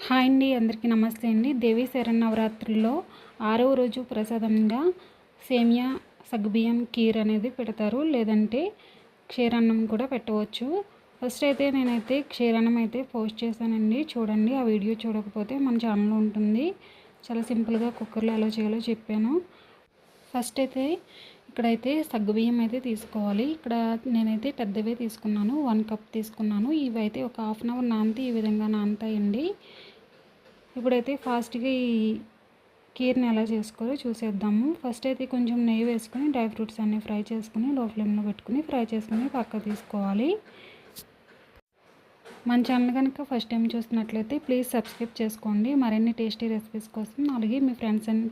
Hi అండి, అందరికీ నమస్తే అండి. దేవీ శరన్నవరాత్రుల్లో 6వ రోజు ప్రసాదంగా సేమియా సగ్గుబియ్యం కీర్ అనేది పెడతారు, లేదంటే క్షీరాన్నం కూడా పెట్టవచ్చు. ఫస్ట్ అయితే నేనైతే క్షీరాన్నం అయితే పోస్ట్ చేశానండి, చూడండి. ఆ వీడియో చూడకపోతే మన ఛానల్లో ఉంటుంది. చాలా సింపుల్గా కుక్కర్లో ఎలా చేయాలో చెప్పాను. ఫస్ట్ అయితే ఇక్కడైతే సగ్గుబియ్యం అయితే తీసుకోవాలి. ఇక్కడ నేనైతే పెద్దవే తీసుకున్నాను, 1 కప్ తీసుకున్నాను. ఇవైతే ఒక హాఫ్ అన్ అవర్ నానితే ఈ విధంగా నానతాయండి. ఇప్పుడైతే ఫాస్ట్గా ఈ కీర్ని ఎలా చేసుకోవాలో చూసేద్దాము. ఫస్ట్ అయితే కొంచెం నెయ్యి వేసుకొని డ్రై ఫ్రూట్స్ అన్నీ ఫ్రై చేసుకుని లో ఫ్లేమ్లో పెట్టుకుని ఫ్రై చేసుకుని పక్క తీసుకోవాలి. మన ఛానల్ కనుక ఫస్ట్ టైం చూస్తున్నట్లయితే ప్లీజ్ సబ్స్క్రైబ్ చేసుకోండి. మరిన్ని టేస్టీ రెసిపీస్ కోసం, అలాగే మీ ఫ్రెండ్స్ అండ్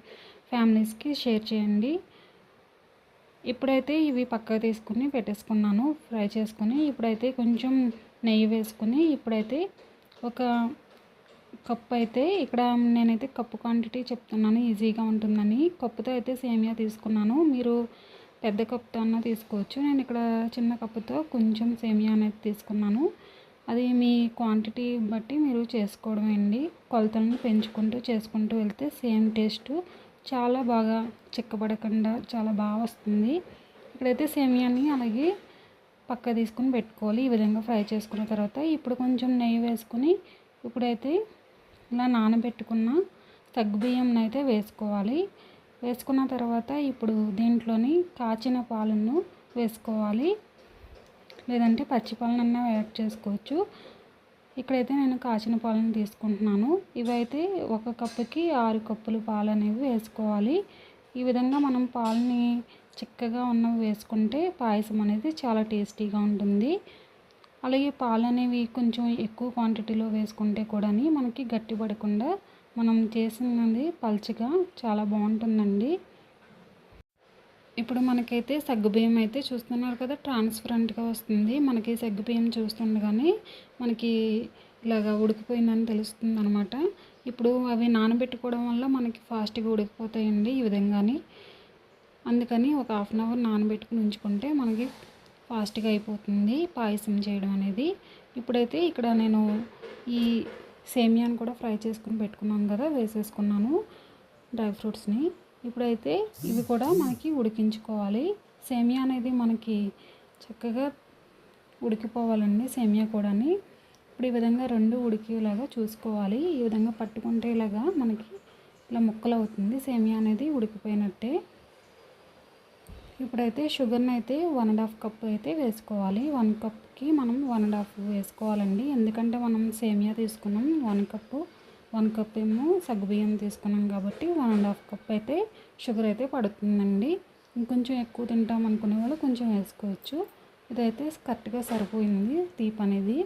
ఫ్యామిలీస్కి షేర్ చేయండి. ఇప్పుడైతే ఇవి పక్క తీసుకుని పెట్టేసుకున్నాను ఫ్రై చేసుకుని. ఇప్పుడైతే కొంచెం నెయ్యి వేసుకుని ఇప్పుడైతే ఒక కప్ అయితే ఇక్కడ నేనైతే కప్పు క్వాంటిటీ చెప్తున్నాను, ఈజీగా ఉంటుందని. కప్పుతో అయితే సేమియా తీసుకున్నాను, మీరు పెద్ద కప్తో అన్న తీసుకోవచ్చు. నేను ఇక్కడ చిన్న కప్పుతో కొంచెం సేమియా అనేది తీసుకున్నాను. అది మీ క్వాంటిటీ బట్టి మీరు చేసుకోవడం అండి. కొలతలను పెంచుకుంటూ చేసుకుంటూ వెళ్తే సేమ్ టేస్ట్ చాలా బాగా చిక్కబడకుండా చాలా బాగా వస్తుంది. ఇక్కడైతే సేమియాని అలాగే పక్క తీసుకుని పెట్టుకోవాలి. ఈ విధంగా ఫ్రై చేసుకున్న తర్వాత ఇప్పుడు కొంచెం నెయ్యి వేసుకుని ఇప్పుడైతే ఇలా నానబెట్టుకున్న సగ్గుబియ్యం అయితే వేసుకోవాలి. వేసుకున్న తర్వాత ఇప్పుడు దీంట్లోని కాచిన పాలను వేసుకోవాలి, లేదంటే పచ్చి పాలనన్నా యాడ్ చేసుకోవచ్చు. ఇక్కడైతే నేను కాచిన పాలను తీసుకుంటున్నాను. ఇవైతే 1 కప్పుకి 6 కప్పులు పాలు అనేవి వేసుకోవాలి. ఈ విధంగా మనం పాలని చిక్కగా ఉన్నవి వేసుకుంటే పాయసం అనేది చాలా టేస్టీగా ఉంటుంది. అలాగే పాలు అనేవి కొంచెం ఎక్కువ క్వాంటిటీలో వేసుకుంటే కూడా మనకి గట్టిపడకుండా మనం చేసినది పల్చగా చాలా బాగుంటుందండి. ఇప్పుడు మనకైతే సగ్గుబియ్యం అయితే చూస్తున్నారు కదా, ట్రాన్స్పరెంట్గా వస్తుంది. మనకి సగ్గుబియ్యం చూస్తుండగానే మనకి ఇలాగా ఉడికిపోయిందని తెలుస్తుంది అనమాట. ఇప్పుడు అవి నానబెట్టుకోవడం వల్ల మనకి ఫాస్ట్గా ఉడికిపోతాయండి ఈ విధంగాని. అందుకని ఒక హాఫ్ అన్ అవర్ నానబెట్టుకుని ఉంచుకుంటే మనకి ఫాస్ట్గా అయిపోతుంది పాయసం చేయడం అనేది. ఇప్పుడైతే ఇక్కడ నేను ఈ సేమియాని కూడా ఫ్రై చేసుకుని పెట్టుకున్నాను కదా, వేసేసుకున్నాను డ్రై ఫ్రూట్స్ని. ఇప్పుడైతే ఇవి కూడా మనకి ఉడికించుకోవాలి. సేమియా అనేది మనకి చక్కగా ఉడికిపోవాలండి, సేమియా కూడా. ఇప్పుడు ఈ విధంగా 2 ఉడికేలాగా చూసుకోవాలి. ఈ విధంగా పట్టుకుంటే ఇలాగా మనకి ఇలా ముక్కలు అవుతుంది, సేమియా అనేది ఉడికిపోయినట్టే. ఇప్పుడైతే షుగర్ని అయితే 1.5 కప్ అయితే వేసుకోవాలి. 1 కప్కి మనం 1.5 వేసుకోవాలండి, ఎందుకంటే మనం సేమియా తీసుకున్నాం 1 కప్పు. 1 కప్ ఏమో సగ్గుబియ్యం తీసుకున్నాం కాబట్టి 1.5 కప్ అయితే షుగర్ అయితే పడుతుందండి. ఇంకొంచెం ఎక్కువ తింటాం అనుకునే వాళ్ళు కొంచెం వేసుకోవచ్చు. ఇదైతే కరెక్ట్గా సరిపోయింది తీపి అనేది.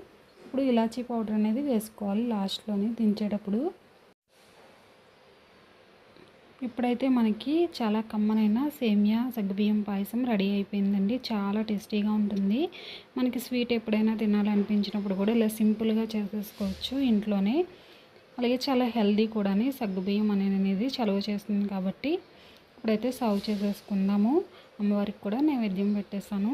ఇప్పుడు ఇలాచీ పౌడర్ అనేది వేసుకోవాలి లాస్ట్లోని దించేటప్పుడు. ఇప్పుడైతే మనకి చాలా కమ్మనైన సేమియా సగ్గుబియ్యం పాయసం రెడీ అయిపోయిందండి. చాలా టేస్టీగా ఉంటుంది. మనకి స్వీట్ ఎప్పుడైనా తినాలనిపించినప్పుడు కూడా ఇలా సింపుల్గా చేసేసుకోవచ్చు ఇంట్లోనే. అలాగే చాలా హెల్దీ కూడా, సగ్గుబియ్యం అనేది చలువ చేస్తుంది కాబట్టి. ఇప్పుడైతే సర్వ్ చేసేసుకుందాము. అమ్మవారికి కూడా నైవేద్యం పెట్టేశాను.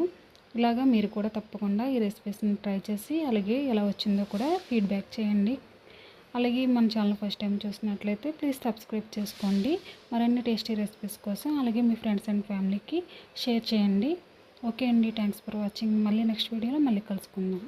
ఇలాగా మీరు కూడా తప్పకుండా ఈ రెసిపీస్ని ట్రై చేసి అలాగే ఎలా వచ్చిందో కూడా ఫీడ్బ్యాక్ చేయండి. అలాగే మన ఛానల్ ఫస్ట్ టైం చూసినట్లయితే ప్లీజ్ సబ్స్క్రైబ్ చేసుకోండి. మరిన్ని టేస్టీ రెసిపీస్ కోసం అలాగే మీ ఫ్రెండ్స్ అండ్ ఫ్యామిలీకి షేర్ చేయండి. ఓకే అండి, థ్యాంక్స్ ఫర్ వాచింగ్. మళ్ళీ నెక్స్ట్ వీడియోలో మళ్ళీ కలుసుకుందాం.